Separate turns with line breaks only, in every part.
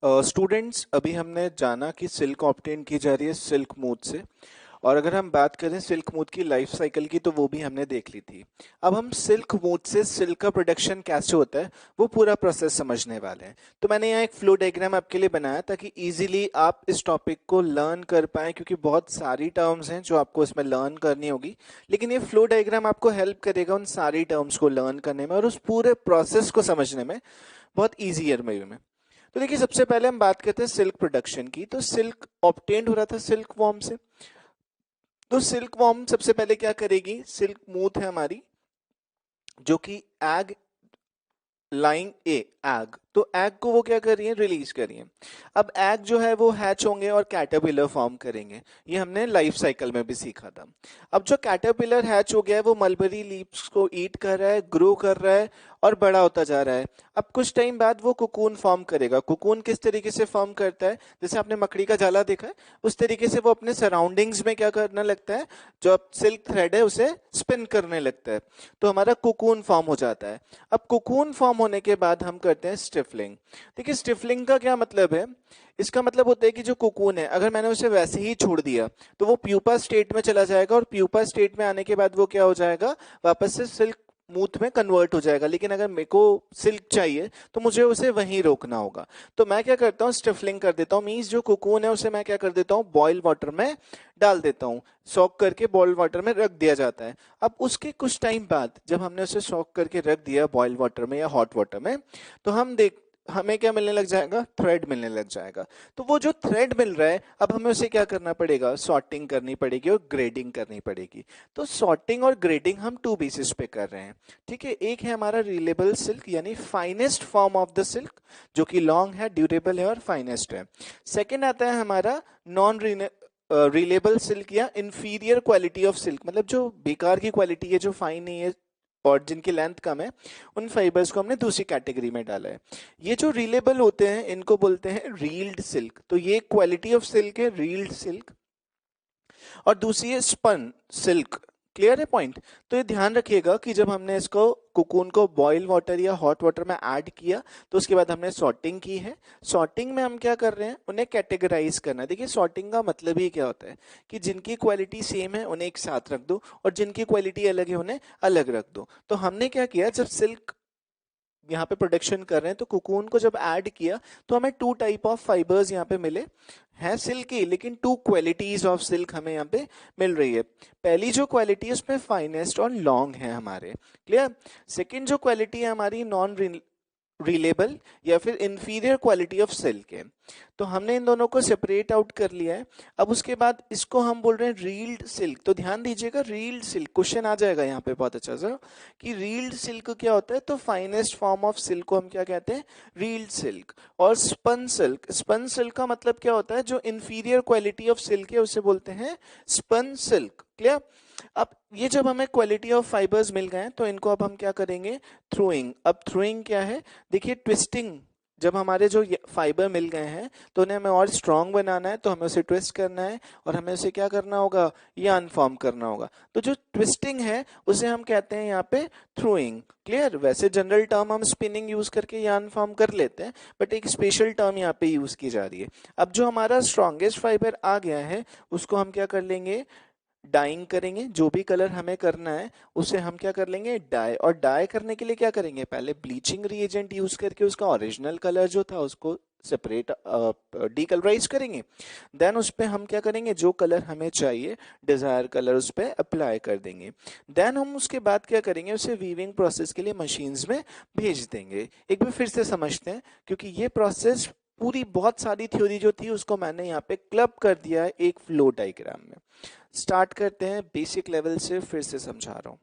Students, अभी हमने जाना कि सिल्क ऑब्टेन की जा रही है सिल्क मूथ से। और अगर हम बात करें सिल्क मूथ की लाइफ साइकिल की, तो वो भी हमने देख ली थी। अब हम सिल्क मूथ से सिल्क का प्रोडक्शन कैसे होता है वो पूरा प्रोसेस समझने वाले हैं। तो मैंने यहाँ एक फ्लो डायग्राम आपके लिए बनाया ताकि इजीली आप इस टॉपिक को लर्न कर पाएं, क्योंकि बहुत सारी टर्म्स हैं जो आपको इसमें लर्न करनी होगी। लेकिन ये फ्लो डायग्राम आपको हेल्प करेगा उन सारी टर्म्स को लर्न करने में और उस पूरे प्रोसेस को समझने में बहुत ईजियर वे में। तो देखिए, सबसे पहले हम बात करते हैं सिल्क प्रोडक्शन की। तो सिल्क ऑब्टेन्ड हो रहा था सिल्क वॉर्म से। तो सिल्क वॉर्म सबसे पहले क्या करेगी, सिल्क मूथ है हमारी जो कि एग लाइंग ए एग, तो एग को वो क्या कर रही है, रिलीज कर रही है। अब एग जो है वो हैच होंगे और कैटरपिलर फॉर्म करेंगे। ये हमने लाइफ साइकिल में भी सीखा था। अब जो कैटरपिलर हैच हो गया है वो मलबरी लीव्स को ईट कर रहा है, ग्रो कर रहा है और बड़ा होता जा रहा है। अब कुछ टाइम बाद वो कुकून फॉर्म करेगा। कुकून किस तरीके से फॉर्म करता है, जैसे आपने मकड़ी का जाला देखा है उस तरीके से वो अपने सराउंडिंग्स में क्या करने लगता है, जो सिल्क थ्रेड है उसे स्पिन करने लगता है। तो हमारा कुकून फॉर्म हो जाता है। अब कुकून फॉर्म होने के बाद हम करते हैं स्टिफलिंग। देखिए, स्टिफलिंग का क्या मतलब है, इसका मतलब होता है कि जो कुकून है अगर मैंने उसे वैसे ही छोड़ दिया तो वो प्यूपा स्टेट में चला जाएगा और प्यूपा स्टेट में आने के बाद वो क्या हो जाएगा, वापस से सिल्क मूथ में कन्वर्ट हो जाएगा। लेकिन अगर मेरे को सिल्क चाहिए तो मुझे उसे वहीं रोकना होगा। तो मैं क्या करता हूँ, स्टिफलिंग कर देता हूँ। मीन्स जो कुकून है उसे मैं क्या कर देता हूँ, बॉइल वाटर में डाल देता हूँ। सॉक करके बॉइल वाटर में रख दिया जाता है। अब उसके कुछ टाइम बाद जब हमने उसे सॉक करके रख दिया बॉइल वाटर में या हॉट वाटर में, तो हमें क्या मिलने लग जाएगा, थ्रेड मिलने लग जाएगा। तो वो जो थ्रेड मिल रहा है अब हमें उसे क्या करना पड़ेगा, सॉर्टिंग करनी पड़ेगी और ग्रेडिंग करनी पड़ेगी। तो सॉर्टिंग और ग्रेडिंग हम टू बेसिस पे कर रहे हैं। ठीक है, एक है हमारा रिलेबल सिल्क यानी finest form of the silk, जो कि लॉन्ग है, ड्यूरेबल है और फाइनेस्ट है। सेकेंड आता है हमारा नॉन रिलेबल सिल्क या इंफीरियर क्वालिटी ऑफ सिल्क, मतलब जो बेकार की क्वालिटी है, जो फाइन नहीं है और जिनकी लेंथ कम है, उन फाइबर्स को हमने दूसरी कैटेगरी में डाला है। ये जो रीलेबल होते हैं इनको बोलते हैं रील्ड सिल्क। तो ये क्वालिटी ऑफ सिल्क है, रील्ड सिल्क। और दूसरी है स्पन सिल्क। क्लियर है पॉइंट। तो ये ध्यान रखिएगा कि जब हमने इसको कुकून को बॉइल वाटर या हॉट वाटर में ऐड किया तो उसके बाद हमने सॉर्टिंग की है। सॉर्टिंग में हम क्या कर रहे हैं, उन्हें कैटेगराइज करना है। देखिए, सॉर्टिंग का मतलब ही क्या होता है कि जिनकी क्वालिटी सेम है उन्हें एक साथ रख दो और जिनकी क्वालिटी अलग है उन्हें अलग रख दो। तो हमने क्या किया, जब सिल्क यहाँ पे प्रोडक्शन कर रहे हैं तो कुकून को जब ऐड किया तो हमें टू टाइप ऑफ फाइबर्स यहाँ पे मिले हैं सिल्क की, लेकिन टू क्वालिटीज ऑफ सिल्क हमें यहाँ पे मिल रही है। पहली जो क्वालिटी है उसमें फाइनेस्ट और लॉन्ग है हमारे। क्लियर। सेकंड जो क्वालिटी है हमारी नॉन रिलेबल या फिर इंफीरियर क्वालिटी ऑफ सिल्क है। तो हमने इन दोनों को सेपरेट आउट कर लिया है। अब उसके बाद इसको हम बोल रहे हैं रील्ड सिल्क। तो ध्यान दीजिएगा, रील्ड सिल्क क्वेश्चन आ जाएगा यहाँ पे बहुत अच्छा सा कि रील्ड सिल्क क्या होता है। तो फाइनेस्ट फॉर्म ऑफ सिल्क को हम क्या कहते हैं, रील्ड सिल्क। और स्पन सिल्क, स्पन सिल्क का मतलब क्या होता है, जो इंफीरियर क्वालिटी ऑफ सिल्क है उसे बोलते हैं स्पन सिल्क। क्लियर। अब ये जब हमें क्वालिटी ऑफ फाइबर्स मिल गए हैं तो इनको अब हम क्या करेंगे, थ्रोइंग। अब थ्रोइंग क्या है, देखिए ट्विस्टिंग। जब हमारे जो फाइबर मिल गए हैं तो उन्हें हमें और स्ट्रांग बनाना है, तो हमें उसे ट्विस्ट करना है और हमें उसे क्या करना होगा, यार्न फॉर्म करना होगा। तो जो ट्विस्टिंग है उसे हम कहते हैं यहाँ पे थ्रोइंग। क्लियर। वैसे जनरल टर्म हम स्पिनिंग यूज करके यार्न फॉर्म कर लेते हैं, बट एक स्पेशल टर्म यहाँ पे यूज की जा रही है। अब जो हमारा स्ट्रॉन्गेस्ट फाइबर आ गया है उसको हम क्या कर लेंगे, डाइंग करेंगे। जो भी कलर हमें करना है उसे हम क्या कर लेंगे, डाई। और डाई करने के लिए क्या करेंगे, पहले ब्लीचिंग रिएजेंट यूज करके उसका ओरिजिनल कलर जो था उसको सेपरेट डीकलराइज करेंगे। देन उस पे हम क्या करेंगे, जो कलर हमें चाहिए डिजायर कलर उस पे अप्लाई कर देंगे। देन हम उसके बाद क्या करेंगे, उसे वीविंग प्रोसेस के लिए मशीन्स में भेज देंगे। एक बार फिर से समझते हैं, क्योंकि ये प्रोसेस पूरी बहुत सारी थ्योरी जो थी उसको मैंने यहाँ पे क्लब कर दिया है एक फ्लो डायग्राम में। स्टार्ट करते हैं बेसिक लेवल से, फिर से समझा रहा हूँ।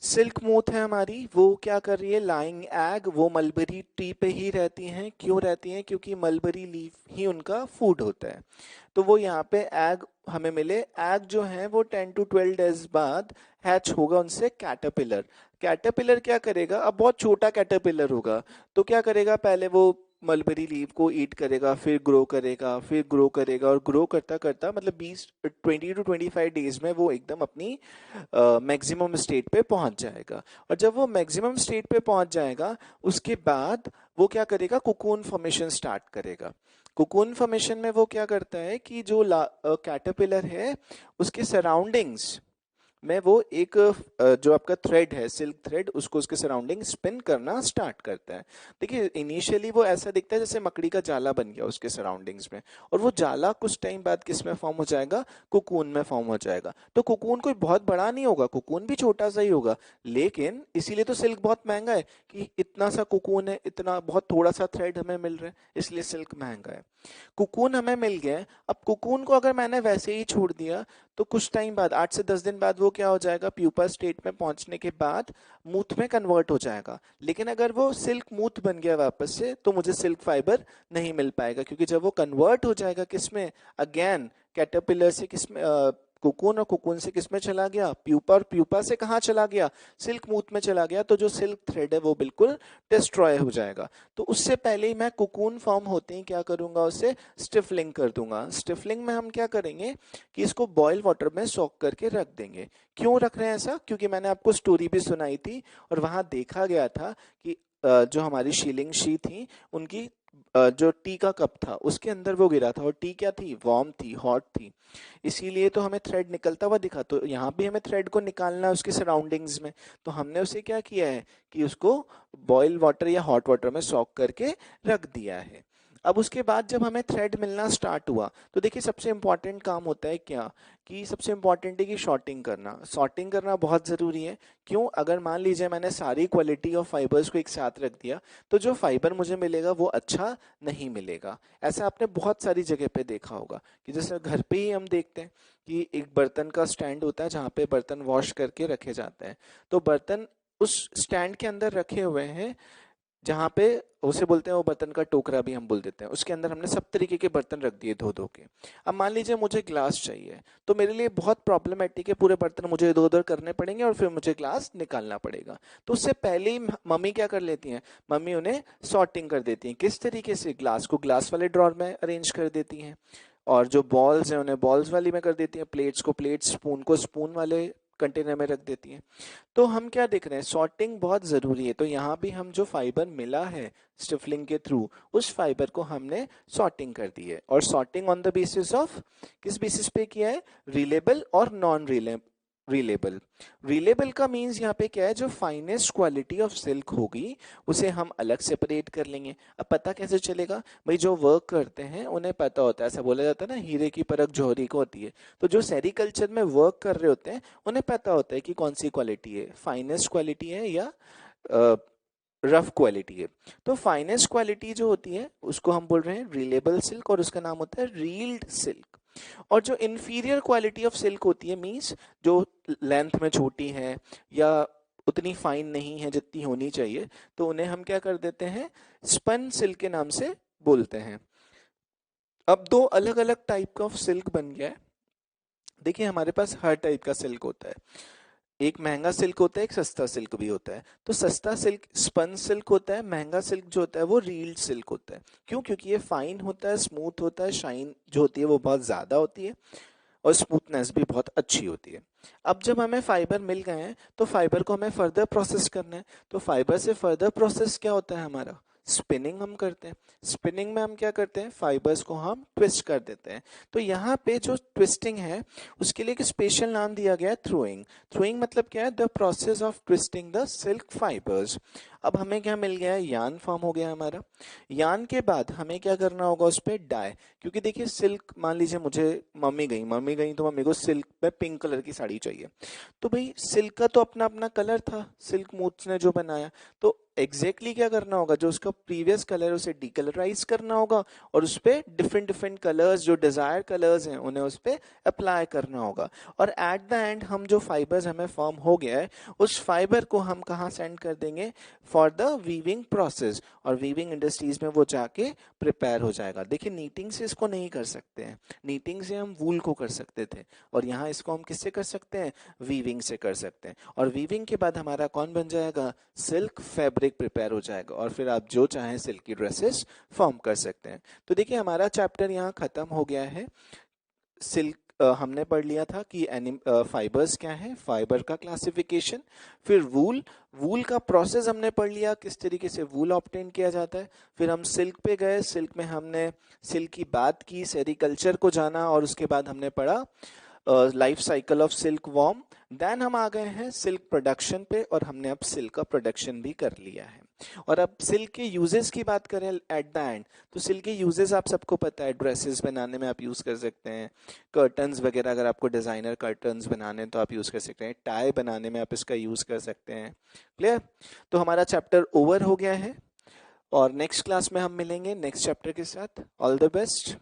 सिल्क मोथ है हमारी, वो क्या कर रही है, लाइंग एग। वो मलबरी ट्री पे ही रहती हैं। क्यों रहती हैं, क्योंकि मलबरी लीफ ही उनका फूड होता है। तो वो यहाँ पे एग हमें मिले। एग जो है वो 10 to 12 डेज बाद हैच होगा उनसे कैटरपिलर। कैटरपिलर क्या करेगा, अब बहुत छोटा कैटरपिलर होगा तो क्या करेगा, पहले वो मलबेरी लीव को ईट करेगा, फिर ग्रो करेगा, फिर ग्रो करेगा, और ग्रो करता करता मतलब 20 to 25 डेज में वो एकदम अपनी मैक्सिमम स्टेट पे पहुंच जाएगा। और जब वो मैक्सिमम स्टेट पे पहुंच जाएगा, उसके बाद वो क्या करेगा, कोकून फॉर्मेशन स्टार्ट करेगा। कोकून फॉर्मेशन में वो क्या करता है कि जो कैटरपिलर है उसके सराउंडिंग्स में वो एक जो आपका थ्रेड है, सिल्क थ्रेड, उसको उसके सराउंडिंग स्पिन करना स्टार्ट करता है। देखिए इनिशियली वो ऐसा दिखता है जैसे मकड़ी का जाला बन गया उसके सराउंडिंग्स में, और वो जाला कुछ टाइम बाद किस में फॉर्म हो जाएगा, कोकून में फॉर्म हो जाएगा। तो कोकून कोई बहुत बड़ा नहीं होगा, कोकून भी छोटा सा ही होगा, लेकिन इसीलिए तो सिल्क बहुत महंगा है कि इतना सा कोकून है, इतना बहुत थोड़ा सा थ्रेड हमें मिल रहा है, इसलिए सिल्क महंगा है। कोकून हमें मिल गया है, अब कोकून को अगर मैंने वैसे ही छोड़ दिया तो कुछ टाइम बाद, 8 से 10 दिन बाद, वो क्या हो जाएगा, प्यूपा स्टेट में पहुंचने के बाद मूथ में कन्वर्ट हो जाएगा। लेकिन अगर वो सिल्क मूथ बन गया वापस से, तो मुझे सिल्क फाइबर नहीं मिल पाएगा, क्योंकि जब वो कन्वर्ट हो जाएगा किसमें, अगेन कैटरपिलर से किसमें, कोकून, और कोकून से किसमें चला गया, प्यूपा, और प्यूपा से कहाँ चला गया, सिल्क मूथ में चला गया, तो जो सिल्क थ्रेड है वो बिल्कुल डिस्ट्रॉय हो जाएगा। तो उससे पहले ही मैं कोकून फॉर्म होते ही क्या करूंगा, उसे स्टिफलिंग कर दूंगा। स्टिफलिंग में हम क्या करेंगे कि इसको बॉयल वाटर में सोक करके रख देंगे। क्यों रख रहे हैं ऐसा, क्योंकि मैंने आपको स्टोरी भी सुनाई थी और वहां देखा गया था कि जो हमारी शीलिंग शी थी, उनकी जो टी का कप था उसके अंदर वो गिरा था, और टी क्या थी, वार्म थी, हॉट थी, इसीलिए तो हमें थ्रेड निकलता हुआ दिखा। तो यहाँ भी हमें थ्रेड को निकालना है उसके सराउंडिंग्स में, तो हमने उसे क्या किया है कि उसको बॉयल वाटर या हॉट वाटर में सॉक करके रख दिया है। अब उसके बाद जब हमें थ्रेड मिलना स्टार्ट हुआ, तो देखिए सबसे इंपॉर्टेंट काम होता है क्या, कि सबसे इंपॉर्टेंट है कि शॉर्टिंग करना, सॉर्टिंग करना बहुत ज़रूरी है। क्यों, अगर मान लीजिए मैंने सारी क्वालिटी ऑफ फाइबर्स को एक साथ रख दिया, तो जो फाइबर मुझे मिलेगा वो अच्छा नहीं मिलेगा। ऐसा आपने बहुत सारी जगह पे देखा होगा, कि जैसे घर पे ही हम देखते हैं कि एक बर्तन का स्टैंड होता है जहाँ पे बर्तन वॉश करके रखे जाते हैं, तो बर्तन उस स्टैंड के अंदर रखे हुए हैं, जहाँ पे उसे बोलते हैं, वो बर्तन का टोकरा भी हम बोल देते हैं, उसके अंदर हमने सब तरीके के बर्तन रख दिए धो धो के। अब मान लीजिए मुझे ग्लास चाहिए, तो मेरे लिए बहुत प्रॉब्लमेटिक है, पूरे बर्तन मुझे इधर उधर करने पड़ेंगे और फिर मुझे ग्लास निकालना पड़ेगा। तो उससे पहले ही मम्मी क्या कर लेती हैं, मम्मी उन्हें सॉर्टिंग कर देती हैं। किस तरीके से, ग्लास को ग्लास वाले ड्रॉर में अरेंज कर देती हैं, और जो बॉल्स हैं उन्हें बॉल्स वाली में कर देती हैं, प्लेट्स को प्लेट्स, स्पून को स्पून वाले कंटेनर में रख देती हैं। तो हम क्या देख रहे हैं, सॉर्टिंग बहुत ज़रूरी है। तो यहाँ भी हम जो फाइबर मिला है स्टिफलिंग के थ्रू, उस फाइबर को हमने सॉर्टिंग कर दी है। और sorting on the basis of, किस बेसिस पे किया है, रिलेबल और नॉन रिलेबल। रिलेबल का मीन्स यहाँ पे क्या है, जो फाइनेस्ट क्वालिटी ऑफ सिल्क होगी उसे हम अलग सेपरेट कर लेंगे। अब पता कैसे चलेगा भाई, जो वर्क करते हैं उन्हें पता होता है, ऐसा बोला जाता है ना, हीरे की परख जौहरी को होती है। तो जो सेरिकल्चर में वर्क कर रहे होते हैं उन्हें पता होता है कि कौन सी क्वालिटी है, फाइनेस्ट क्वालिटी है या रफ क्वालिटी है। तो फाइनेस्ट क्वालिटी जो होती है उसको हम बोल रहे हैं रिलेबल सिल्क, और उसका नाम होता है रील्ड सिल्क। और जो इंफीरियर क्वालिटी ऑफ सिल्क होती है, मीन्स जो लेंथ में छोटी है या उतनी फाइन नहीं है जितनी होनी चाहिए, तो उन्हें हम क्या कर देते हैं, स्पन सिल्क के नाम से बोलते हैं। अब दो अलग अलग टाइप का ऑफ सिल्क बन गया है। देखिए हमारे पास हर टाइप का सिल्क होता है, एक महंगा सिल्क होता है, एक सस्ता सिल्क भी होता है। तो सस्ता सिल्क स्पन सिल्क होता है, महंगा सिल्क जो होता है वो रील्ड सिल्क होता है। क्यों, क्योंकि ये फाइन होता है, स्मूथ होता है, शाइन जो होती है वो बहुत ज़्यादा होती है, और स्मूथनेस भी बहुत अच्छी होती है। अब जब हमें फाइबर मिल गए हैं, तो फाइबर को हमें फर्दर प्रोसेस करना है। तो फाइबर से फर्दर प्रोसेस क्या होता है हमारा, स्पिनिंग हम करते हैं। स्पिनिंग में हम क्या करते हैं, फाइबर्स को हम ट्विस्ट कर देते हैं। तो यहाँ पे जो ट्विस्टिंग है उसके लिए एक स्पेशल नाम दिया गया है, थ्रोइंग। थ्रोइंग मतलब क्या है, the process of twisting the silk fibres. अब हमें क्या मिल गया है, यान फॉर्म हो गया हमारा। यान के बाद हमें क्या करना होगा, उस पर डाई। क्योंकि देखिए सिल्क, मान लीजिए मुझे मम्मी गई तो मम्मी को सिल्क में पिंक कलर की साड़ी चाहिए। तो भाई सिल्क का तो अपना अपना कलर था, सिल्क मूथ्स ने जो बनाया, तो एग्जैक्टली क्या करना होगा, जो उसका प्रीवियस कलर उसे डीकलराइज करना होगा, और उस पर डिफरेंट डिफरेंट कलर्स, जो डिजायर कलर्स हैं उन्हें उस पर अप्लाई करना होगा। और एट द एंड हम जो फाइबर्स हमें फॉर्म हो गया है, उस फाइबर को हम कहाँ सेंड कर देंगे, फॉर द वीविंग प्रोसेस, और वीविंग इंडस्ट्रीज में वो जाके प्रिपेयर हो जाएगा। देखिए नीटिंग से इसको नहीं कर सकते हैं, नीटिंग से हम वूल को कर सकते थे, और यहाँ इसको हम किससे कर सकते हैं, वीविंग से कर सकते हैं। और वीविंग के बाद हमारा कौन बन जाएगा, सिल्क फैब्रिक प्रिपेयर हो जाएगा, और फिर आप जो चाहें सिल्क की ड्रेसेस फॉर्म कर सकते हैं। तो देखिए हमारा चैप्टर यहाँ खत्म हो गया है। सिल्क हमने पढ़ लिया था कि फाइबर्स क्या है, फाइबर का क्लासिफिकेशन, फिर वूल, वूल का प्रोसेस हमने पढ़ लिया, किस तरीके से वूल ऑब्टेन किया जाता है। फिर हम सिल्क पे गए, सिल्क में हमने सिल्क की बात की, सेरिकल्चर को जाना, और उसके बाद हमने पढ़ा life cycle of silkworm. Then हम आ गए हैं सिल्क प्रोडक्शन पे, और हमने अब सिल्क का प्रोडक्शन भी कर लिया है। और अब सिल्क के यूजेस की बात करें एट द एंड, तो सिल्क के यूजेस आप सबको पता है, ड्रेसेस बनाने में आप यूज कर सकते हैं, कर्टन्स वगैरह अगर आपको डिजाइनर कर्टन्स बनाने हैं तो आप यूज कर सकते हैं, टाई बनाने में आप इसका यूज कर सकते हैं। क्लियर? तो हमारा चैप्टर ओवर हो गया है, और नेक्स्ट क्लास में हम मिलेंगे नेक्स्ट चैप्टर के साथ। All the best.